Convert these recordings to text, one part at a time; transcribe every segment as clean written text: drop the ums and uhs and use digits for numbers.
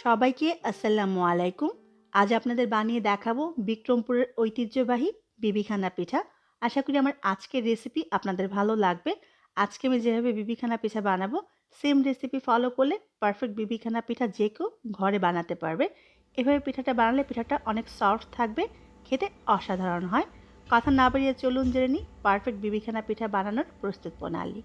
সবাইকে আসসালামু আলাইকুম। আজ আপনাদের বানিয়ে দেখাবো বিক্রমপুরের ঐতিহ্যবাহী বিবিখানা পিঠা। আশা করি আমার আজকের রেসিপি আপনাদের ভালো লাগবে। আজকে আমি যেভাবে বিবিখানা পিঠা বানাবো সেম রেসিপি ফলো করলে পারফেক্ট বিবিখানা পিঠা যে কেউ ঘরে বানাতে পারবে। এভাবে পিঠাটা বানালে পিঠাটা অনেক সফট থাকবে, খেতে অসাধারণ হয়। কথা না বাড়িয়ে চলুন জেনে নিই পারফেক্ট বিবিখানা পিঠা বানানোর প্রস্তুত প্রণালী।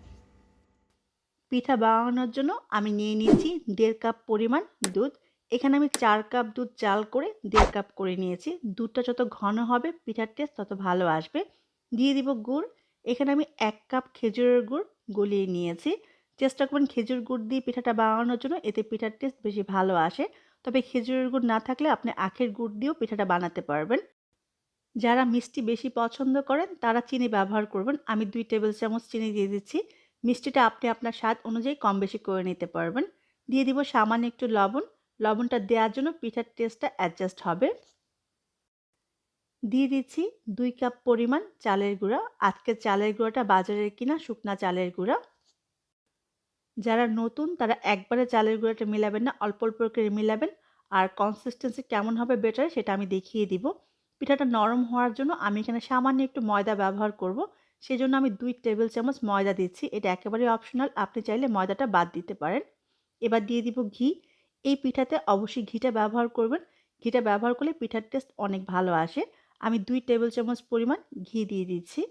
পিঠা বানানোর জন্য আমি নিয়ে নিচ্ছি 1.5 কাপ পরিমাণ দুধ। এখানে আমি 4 কাপ দুধ জাল করে 1.5 কাপ করে নিয়েছি। দুধটা যত ঘন হবে পিঠার টেস্ট তত ভালো আসবে। দিয়ে দিব গুড়। এখানে আমি 1 কাপ খেজুরের গুড় গলিয়ে নিয়েছি। চেষ্টা করবেন খেজুর গুড় দিয়ে পিঠাটা বানানোর জন্য, এতে পিঠার টেস্ট বেশি ভালো আসে। তবে খেজুরের গুড় না থাকলে আপনি আখের গুড় দিয়েও পিঠাটা বানাতে পারবেন। যারা মিষ্টি বেশি পছন্দ করেন তারা চিনি ব্যবহার করবেন। আমি 2 টেবিল চামচ চিনি দিয়ে দিচ্ছি। মিষ্টিটা আপনি আপনার স্বাদ অনুযায়ী কম বেশি করে নিতে পারবেন। দিয়ে দিব সামান্য একটু লবণ। লবণটা দেওয়ার জন্য পিঠার টেস্টটা অ্যাডজাস্ট হবে। দিয়ে দিচ্ছি 2 কাপ পরিমাণ চালের গুঁড়া। আজকের চালের গুঁড়াটা বাজারের কিনা শুকনা চালের গুঁড়া। যারা নতুন তারা একবারে চালের গুঁড়াটা মিলাবেন না, অল্প অল্প করে মিলাবেন। আর কনসিস্টেন্সি কেমন হবে বেটার সেটা আমি দেখিয়ে দিব। পিঠাটা নরম হওয়ার জন্য আমি এখানে সামান্য একটু ময়দা ব্যবহার করব। সেজন্য আমি 2 টেবিল চামচ ময়দা দিচ্ছি। এটা একেবারে অপশনাল, আপনি চাইলে ময়দাটা বাদ দিতে পারেন। এবার দিয়ে দিব ঘি। এই পিঠাতে অবশ্যই ঘিটা ব্যবহার করবেন। ঘিটা ব্যবহার করলে পিঠার টেস্ট অনেক ভালো আসে। আমি 2 টেবিল চামচ পরিমাণ ঘি দিয়ে দিচ্ছি।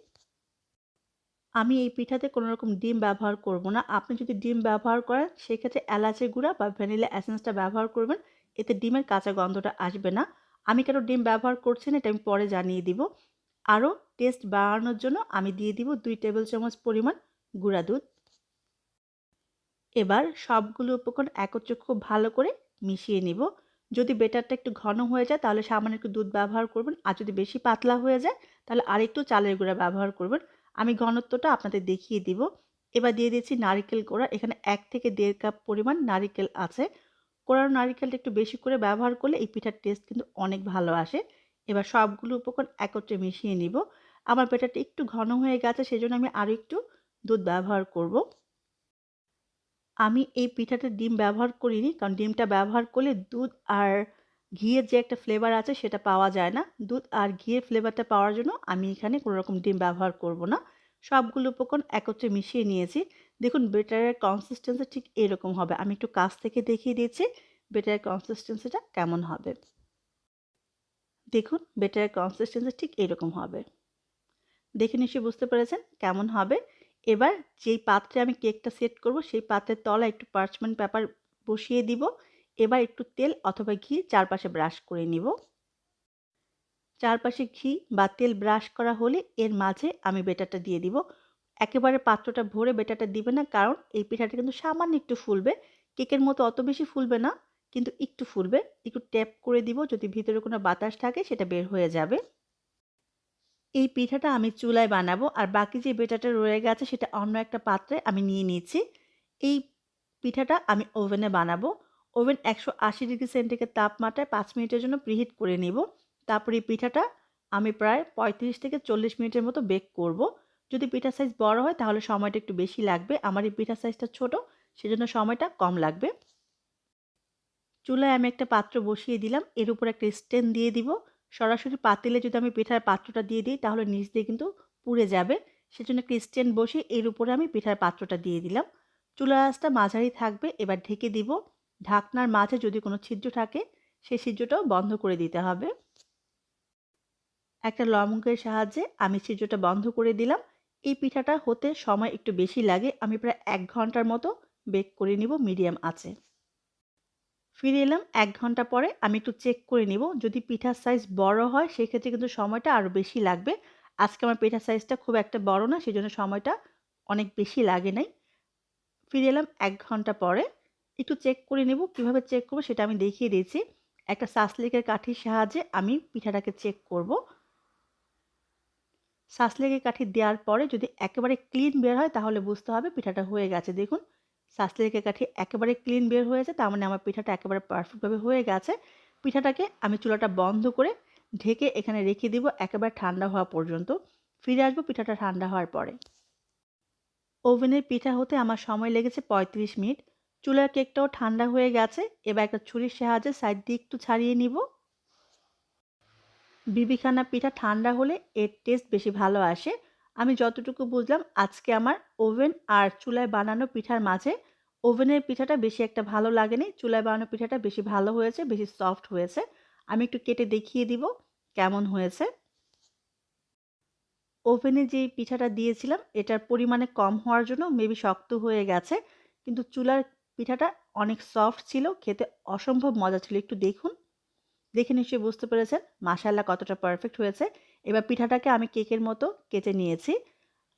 আমি এই পিঠাতে কোনো রকম ডিম ব্যবহার করব না। আপনি যদি ডিম ব্যবহার করেন সেক্ষেত্রে এলাচের গুঁড়া বা ভ্যানিলা এসেন্সটা ব্যবহার করবেন। এতে ডিমের কাঁচা গন্ধটা আসবে না। আমি কেন ডিম ব্যবহার করছি না এটা আমি পরে জানিয়ে দিব। আরও টেস্ট বাড়ানোর জন্য আমি দিয়ে দিব 2 টেবিল চামচ পরিমাণ গুঁড়া দুধ। এবার সবগুলো উপকরণ একত্রে খুব ভালো করে মিশিয়ে নিব। যদি বেটারটা একটু ঘন হয়ে যায় তাহলে সামান্য একটু দুধ ব্যবহার করবেন। আর যদি বেশি পাতলা হয়ে যায় তাহলে আরেকটু চালের গুঁড়া ব্যবহার করবেন। আমি ঘনত্বটা আপনাদের দেখিয়ে দিব। এবার দিয়ে দিচ্ছি নারিকেল কোড়া। এখানে 1 থেকে 1.5 কাপ পরিমাণ নারিকেল আছে। কোড়ানো নারিকেলটা একটু বেশি করে ব্যবহার করলে এই পিঠার টেস্ট কিন্তু অনেক ভালো আসে। এবার সবগুলো উপকরণ একত্রে মিশিয়ে নিব। আমার বেটারটা একটু ঘন হয়ে গেছে সেজন্য আমি আরও একটু দুধ ব্যবহার করব। আমি এই পিঠাতে ডিম ব্যবহার করিনি, কারণ ডিমটা ব্যবহার করলে দুধ আর ঘিয়ের যে একটা ফ্লেভার আছে সেটা পাওয়া যায় না। দুধ আর ঘিয়ের ফ্লেভারটা পাওয়ার জন্য আমি এখানে কোনো রকম ডিম ব্যবহার করব না। সবগুলো উপকরণ একত্রে মিশিয়ে নিয়েছি। দেখুন বেটারের কনসিস্টেন্সি ঠিক এরকম হবে। আমি একটু কাছ থেকে দেখিয়ে দিয়েছি বেটারের কনসিস্টেন্সিটা কেমন হবে। দেখুন বেটারের কনসিস্টেন্সি ঠিক এরকম হবে। দেখে নিশ্চয়ই বুঝতে পেরেছেন কেমন হবে। এবার যেই পাত্রে আমি কেকটা সেট করব সেই পাত্রের তলায় একটু পার্চমেন্ট পেপার বসিয়ে দিব। এবার একটু তেল অথবা ঘি চারপাশে ব্রাশ করে নিব। চারপাশে ঘি বা তেল ব্রাশ করা হলে এর মাঝে আমি বেটারটা দিয়ে দিব। একেবারে পাত্রটা ভরে বেটারটা দিবে না, কারণ এই পিঠাটা কিন্তু সামান্য একটু ফুলবে। কেকের মতো অত বেশি ফুলবে না, কিন্তু একটু ফুলবে। একটু ট্যাপ করে দিব, যদি ভিতরে কোনো বাতাস থাকে সেটা বের হয়ে যাবে। এই পিঠাটা আমি চুলায় বানাবো, আর বাকি যে বেটারটা রয়ে গেছে সেটা অন্য একটা পাত্রে আমি নিয়ে নিচ্ছি। এই পিঠাটা আমি ওভেনে বানাবো। ওভেন 180 ডিগ্রি সেন্টিগ্রেড তাপমাত্রায় 5 মিনিটের জন্য প্রিহিট করে নিব। তারপরে এই পিঠাটা আমি প্রায় 35 থেকে 40 মিনিটের মতো বেক করব। যদি পিঠার সাইজ বড় হয় তাহলে সময়টা একটু বেশি লাগবে। আমার এই পিঠার সাইজটা ছোট, সেজন্য সময়টা কম লাগবে। চুলায় আমি একটা পাত্র বসিয়ে দিলাম। এর উপর একটা স্ট্যান্ড দিয়ে দিব। সরাসরি পাতিলে যদি আমি পিঠার পাত্রটা দিয়ে দিই তাহলে নিচ দিয়ে কিন্তু পুড়ে যাবে। সেজন্য একটা স্ট্যান্ড বসিয়ে এর উপরে আমি পিঠার পাত্রটা দিয়ে দিলাম। চুলার আঁচটা মাঝারি থাকবে। এবার ঢেকে দিব। ঢাকনার মাঝে যদি কোনো ছিদ্র থাকে সেই ছিদ্রটাও বন্ধ করে দিতে হবে। একটা লবঙ্গের সাহায্যে আমি ছিদ্রটা বন্ধ করে দিলাম। এই পিঠাটা হতে সময় একটু বেশি লাগে। আমি প্রায় 1 ঘন্টার মতো বেক করে নিব মিডিয়াম আঁচে। ফিরে এলাম 1 ঘন্টা পরে। আমি একটু চেক করে নিব। যদি পিঠার সাইজ বড় হয় সেক্ষেত্রে কিন্তু সময়টা আরও বেশি লাগবে। আজকে আমার পিঠার সাইজটা খুব একটা বড় না, সেজন্য সময়টা অনেক বেশি লাগে নাই। ফিরে এলাম 1 ঘন্টা পরে। একটু চেক করে নেব। কিভাবে চেক করব সেটা আমি দেখিয়ে দিয়েছি। একটা সাসলিকের কাঠির সাহায্যে আমি পিঠাটাকে চেক করব। সাসলিকের কাঠি দেওয়ার পরে যদি একেবারে ক্লিন বের হয় তাহলে বুঝতে হবে পিঠাটা হয়ে গেছে। দেখুন সাসলিকের কাঠি একেবারে ক্লিন বের হয়েছে, তার মানে আমার পিঠাটা একেবারে পারফেক্টভাবে হয়ে গেছে। পিঠাটাকে আমি চুলাটা বন্ধ করে ঢেকে এখানে রেখে দিব একেবারে ঠান্ডা হওয়া পর্যন্ত। ফিরে আসবো পিঠাটা ঠান্ডা হওয়ার পরে। ওভেনের পিঠা হতে আমার সময় লেগেছে 35 মিনিট। চুলার কেকটাও ঠান্ডা হয়ে গেছে। এবার একটা ছুরির সাহায্যে সাইড দিয়ে একটু ছাড়িয়ে নিব। বিবিখানা পিঠা ঠান্ডা হলে এর টেস্ট বেশি ভালো আসে। আমি যতটুকু বুঝলাম আজকে আমার ওভেন আর চুলায় বানানো পিঠার মাঝে ওভেনের পিঠাটা বেশি একটা ভালো লাগেনি। চুলায় বানানো পিঠাটা বেশি ভালো হয়েছে, বেশি সফট হয়েছে। আমি একটু কেটে দেখিয়ে দিব কেমন হয়েছে। ওভেনে যেই পিঠাটা দিয়েছিলাম এটার পরিমাণে কম হওয়ার জন্য মেবি শক্ত হয়ে গেছে। কিন্তু চুলার পিঠাটা অনেক সফট ছিল, খেতে অসম্ভব মজা ছিল। একটু দেখুন। দেখে নিশ্চয়ই বুঝতে পেরেছেন মাশাআল্লাহ কতটা পারফেক্ট হয়েছে। এবার পিঠাটাকে আমি কেকের মতো কেটে নিয়েছি।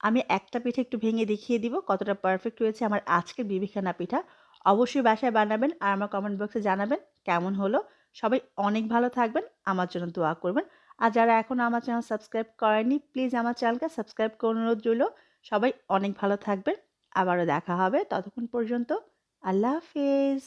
আমি একটা পিঠা একটু ভেঙে দেখিয়ে দিব কতটা পারফেক্ট হয়েছে আমার আজকের বিবিখানা পিঠা। অবশ্যই বাসায় বানাবেন আর আমার কমেন্ট বক্সে জানাবেন কেমন হলো। সবাই অনেক ভালো থাকবেন, আমার জন্য দোয়া করবেন। আর যারা এখনও আমার চ্যানেল সাবস্ক্রাইব করেননি প্লিজ আমার চ্যানেলকে সাবস্ক্রাইব করে অনুরোধ রইল। সবাই অনেক ভালো থাকবেন। আবারও দেখা হবে, ততক্ষণ পর্যন্ত আল্লাহ হাফেজ।